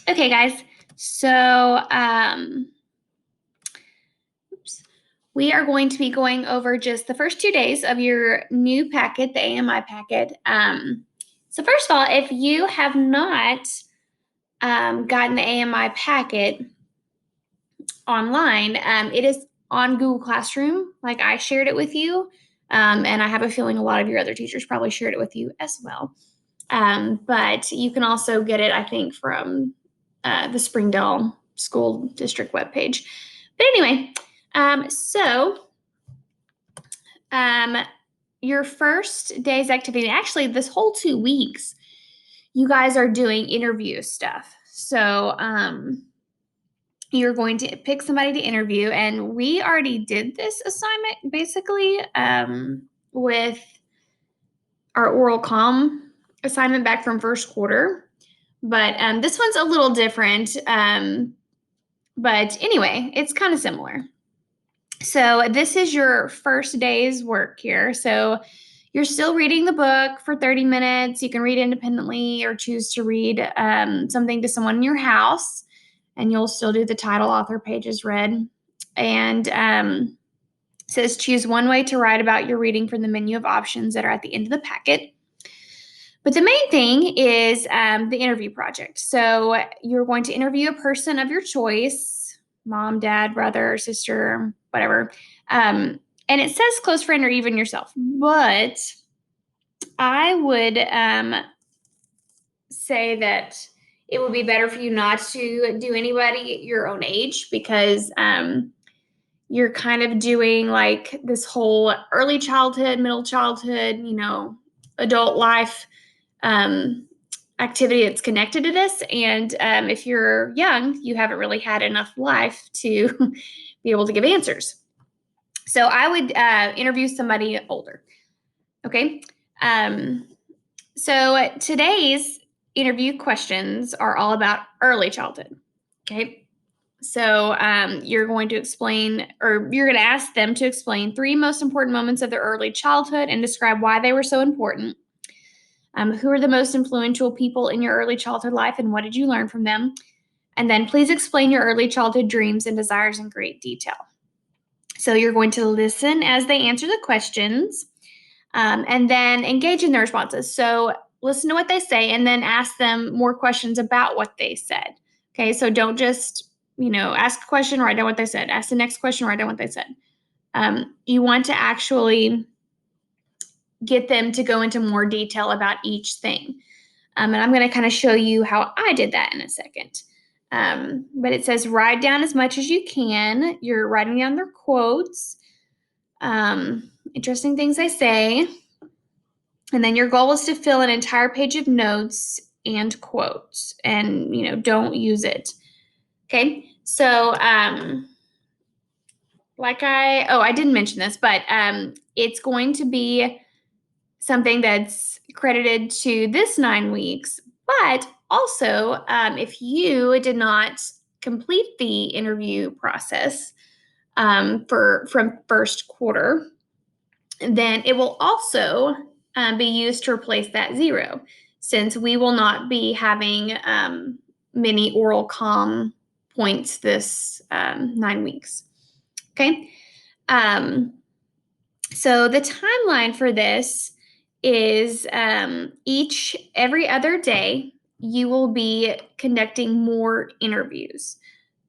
Okay, guys. So, we are going to be going over just the first 2 days of your new packet, the AMI packet. So first of all, if you have not gotten the AMI packet online, it is on Google Classroom, like I shared it with you. And I have a feeling a lot of your other teachers probably shared it with you as well. But you can also get it, I think, from the Springdale School District webpage. But anyway, your first day's activity, actually, this whole 2 weeks, you guys are doing interview stuff. So you're going to pick somebody to interview, and we already did this assignment basically with our oral comm assignment back from first quarter. But this one's a little different. But anyway, it's kind of similar. So this is your first day's work here. So you're still reading the book for 30 minutes. You can read independently or choose to read something to someone in your house, and you'll still do the title, author, pages read. And says choose one way to write about your reading from the menu of options that are at the end of the packet. But the main thing is the interview project. So you're going to interview a person of your choice, mom, dad, brother, sister, whatever. And it says close friend or even yourself. But I would say that it would be better for you not to do anybody your own age, because you're kind of doing like this whole early childhood, middle childhood, adult life activity that's connected to this. And if you're young, you haven't really had enough life to be able to give answers. So I would interview somebody older. Okay. So today's interview questions are all about early childhood. Okay. So you're going to explain, or you're going to ask them to explain 3 most important moments of their early childhood and describe why they were so important. Who are the most influential people in your early childhood life, and what did you learn from them? And then please explain your early childhood dreams and desires in great detail. So you're going to listen as they answer the questions, and then engage in their responses. So listen to what they say and then ask them more questions about what they said. Okay, so don't just, ask a question, write down what they said. Ask the next question, write down what they said. You want to actually get them to go into more detail about each thing. And I'm going to kind of show you how I did that in a second. But it says write down as much as you can. You're writing down their quotes, interesting things they say. And then your goal is to fill an entire page of notes and quotes, and, don't use it. Okay. So, I didn't mention this, but it's going to be something that's credited to this 9 weeks. But also, if you did not complete the interview process from first quarter, then it will also be used to replace that 0, since we will not be having many oral comm points this 9 weeks. Okay. So the timeline for this is every other day you will be conducting more interviews,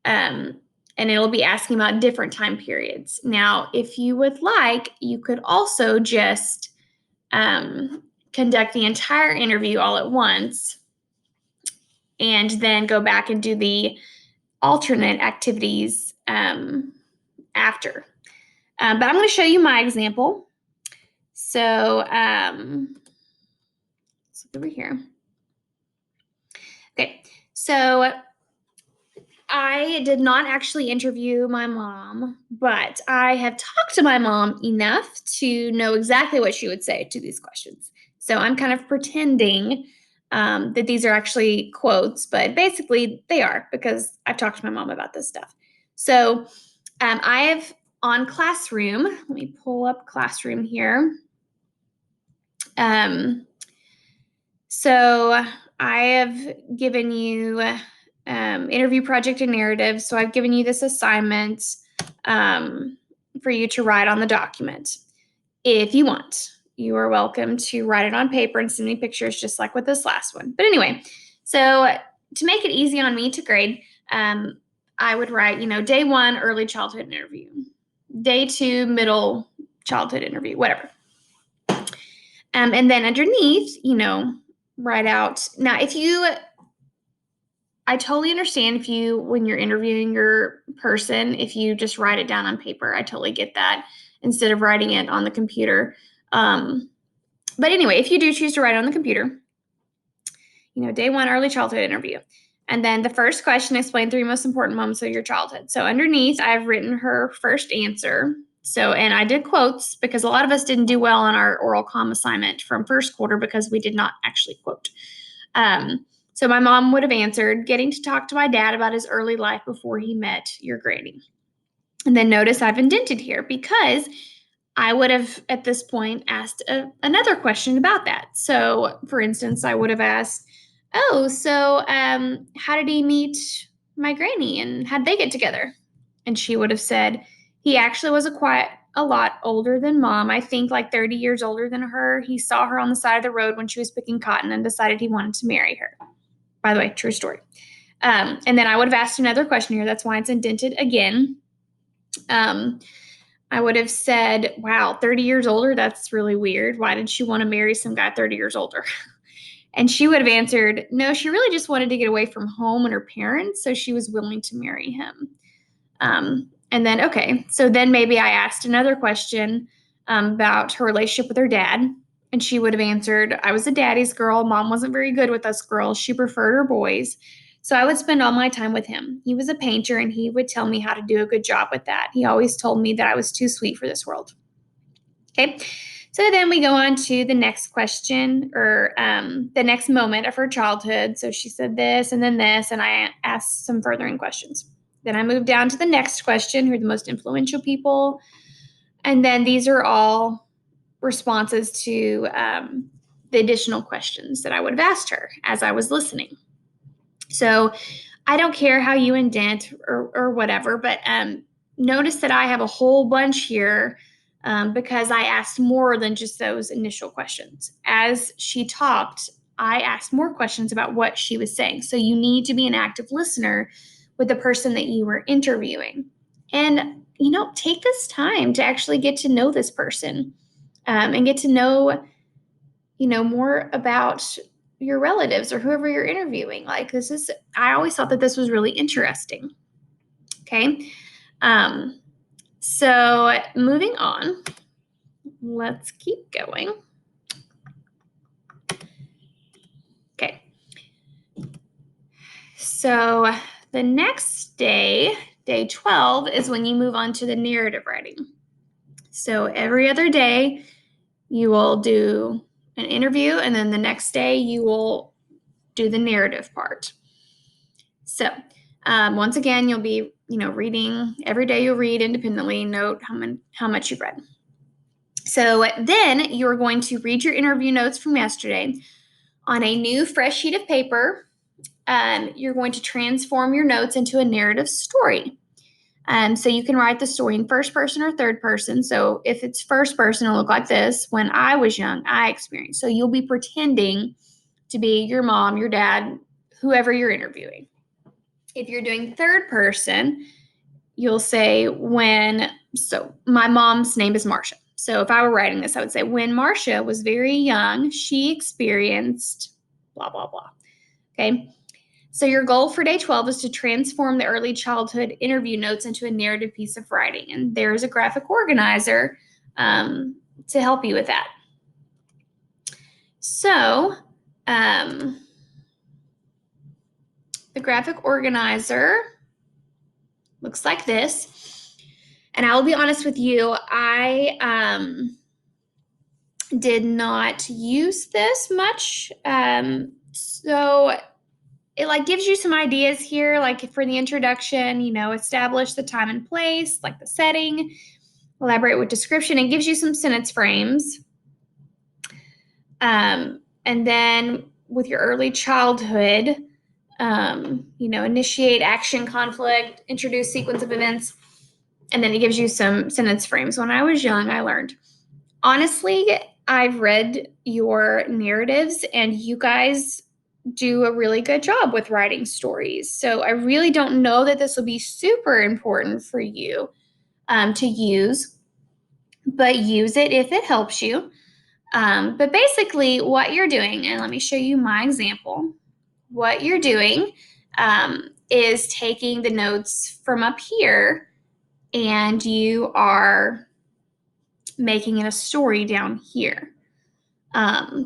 and it'll be asking about different time periods. Now, if you would like, you could also just conduct the entire interview all at once and then go back and do the alternate activities after. But I'm going to show you my example. So let's look over here. Okay, so I did not actually interview my mom, but I have talked to my mom enough to know exactly what she would say to these questions. So I'm kind of pretending that these are actually quotes, but basically they are, because I've talked to my mom about this stuff. So I have on Classroom, let me pull up Classroom here. So I have given you interview project and narrative. So I've given you this assignment for you to write on the document. If you want, you are welcome to write it on paper and send me pictures just like with this last one. But anyway, so to make it easy on me to grade, I would write, day 1, early childhood interview, day 2, middle childhood interview, whatever. And then underneath, write out. Now, I totally understand when you're interviewing your person, if you just write it down on paper. I totally get that instead of writing it on the computer. But anyway, if you do choose to write it on the computer, day 1, early childhood interview. And then the first question, explain 3 most important moments of your childhood. So underneath, I've written her first answer. So, and I did quotes because a lot of us didn't do well on our oral comm assignment from first quarter because we did not actually quote. So my mom would have answered, getting to talk to my dad about his early life before he met your granny. And then notice I've indented here because I would have at this point asked another question about that. So for instance, I would have asked, how did he meet my granny and how'd they get together? And she would have said, he actually was a lot older than mom. I think like 30 years older than her. He saw her on the side of the road when she was picking cotton and decided he wanted to marry her. By the way, true story. And then I would have asked another question here. That's why it's indented again. I would have said, wow, 30 years older? That's really weird. Why did she want to marry some guy 30 years older? And she would have answered, no, she really just wanted to get away from home and her parents, so she was willing to marry him. And then, okay, so then maybe I asked another question about her relationship with her dad. And she would have answered, I was a daddy's girl. Mom wasn't very good with us girls. She preferred her boys. So I would spend all my time with him. He was a painter, and he would tell me how to do a good job with that. He always told me that I was too sweet for this world. Okay, so then we go on to the next question, or the next moment of her childhood. So she said this, and then this, and I asked some furthering questions. Then I moved down to the next question, who are the most influential people? And then these are all responses to the additional questions that I would have asked her as I was listening. So I don't care how you indent or whatever, but notice that I have a whole bunch here because I asked more than just those initial questions. As she talked, I asked more questions about what she was saying. So you need to be an active listener with the person that you were interviewing. And, take this time to actually get to know this person and get to know, more about your relatives or whoever you're interviewing. Like I always thought that this was really interesting. Okay. So moving on, let's keep going. Okay. So the next day, day 12, is when you move on to the narrative writing. So every other day, you will do an interview, and then the next day, you will do the narrative part. So once again, you'll be, reading. Every day you'll read independently, note how much you've read. So then you're going to read your interview notes from yesterday on a new fresh sheet of paper. You're going to transform your notes into a narrative story. So you can write the story in first person or third person. So if it's first person, it'll look like this. When I was young, I experienced. So you'll be pretending to be your mom, your dad, whoever you're interviewing. If you're doing third person, you'll say so my mom's name is Marcia. So if I were writing this, I would say, when Marcia was very young, she experienced blah, blah, blah. Okay. So your goal for day 12 is to transform the early childhood interview notes into a narrative piece of writing. And there's a graphic organizer to help you with that. So the graphic organizer looks like this. And I will be honest with you, I did not use this much. So it gives you some ideas here, like for the introduction, establish the time and place, like the setting, elaborate with description. It gives you some sentence frames. And then with your early childhood, Initiate, action, conflict, introduce sequence of events, and then it gives you some sentence frames. When I was young, I learned. Honestly, I've read your narratives, and you guys do a really good job with writing stories. So I really don't know that this will be super important for you to use, but use it if it helps you. But basically, what you're doing, and let me show you my example. What you're doing is taking the notes from up here, and you are making it a story down here.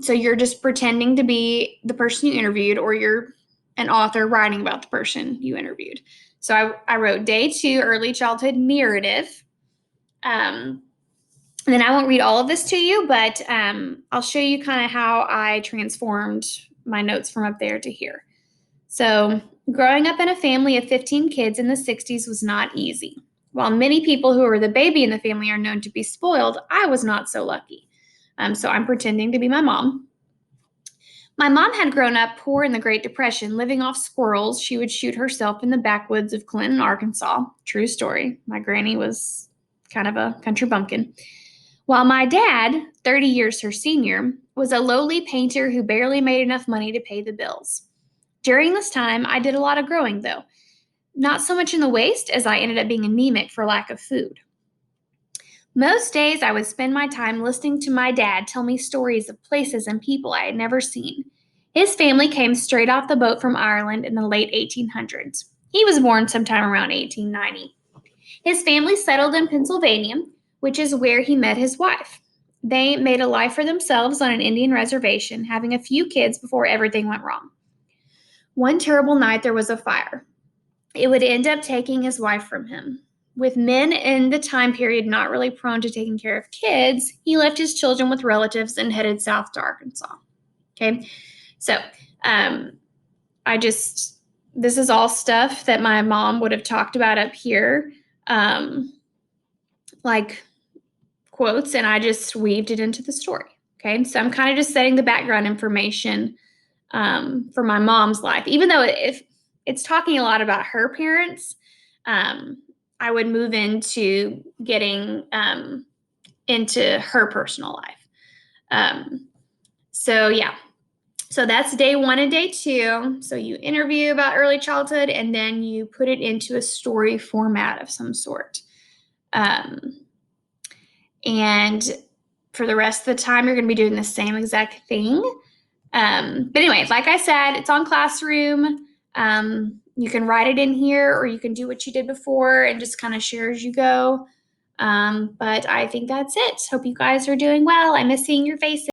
So you're just pretending to be the person you interviewed, or you're an author writing about the person you interviewed. So I wrote day 2, early childhood narrative. And then I won't read all of this to you, but I'll show you kind of how I transformed my notes from up there to here. So growing up in a family of 15 kids in the 60s was not easy. While many people who were the baby in the family are known to be spoiled, I was not so lucky. So I'm pretending to be my mom. My mom had grown up poor in the Great Depression, living off squirrels. She would shoot herself in the backwoods of Clinton, Arkansas. True story. My granny was kind of a country bumpkin. While my dad, 30 years her senior, was a lowly painter who barely made enough money to pay the bills. During this time, I did a lot of growing, though. Not so much in the waist, as I ended up being anemic for lack of food. Most days, I would spend my time listening to my dad tell me stories of places and people I had never seen. His family came straight off the boat from Ireland in the late 1800s. He was born sometime around 1890. His family settled in Pennsylvania, which is where he met his wife. They made a life for themselves on an Indian reservation, having a few kids before everything went wrong. One terrible night, there was a fire. It would end up taking his wife from him. With men in the time period not really prone to taking care of kids, he left his children with relatives and headed south to Arkansas. Okay, so this is all stuff that my mom would have talked about up here, like quotes, and I just weaved it into the story. Okay, so I'm kind of just setting the background information for my mom's life, even though if it's talking a lot about her parents. I would move into getting into her personal life. So that's day 1 and day 2. So you interview about early childhood, and then you put it into a story format of some sort. And for the rest of the time, you're going to be doing the same exact thing. But anyway, like I said, it's on Classroom. You can write it in here, or you can do what you did before and just kind of share as you go. But I think that's it. Hope you guys are doing well. I miss seeing your faces.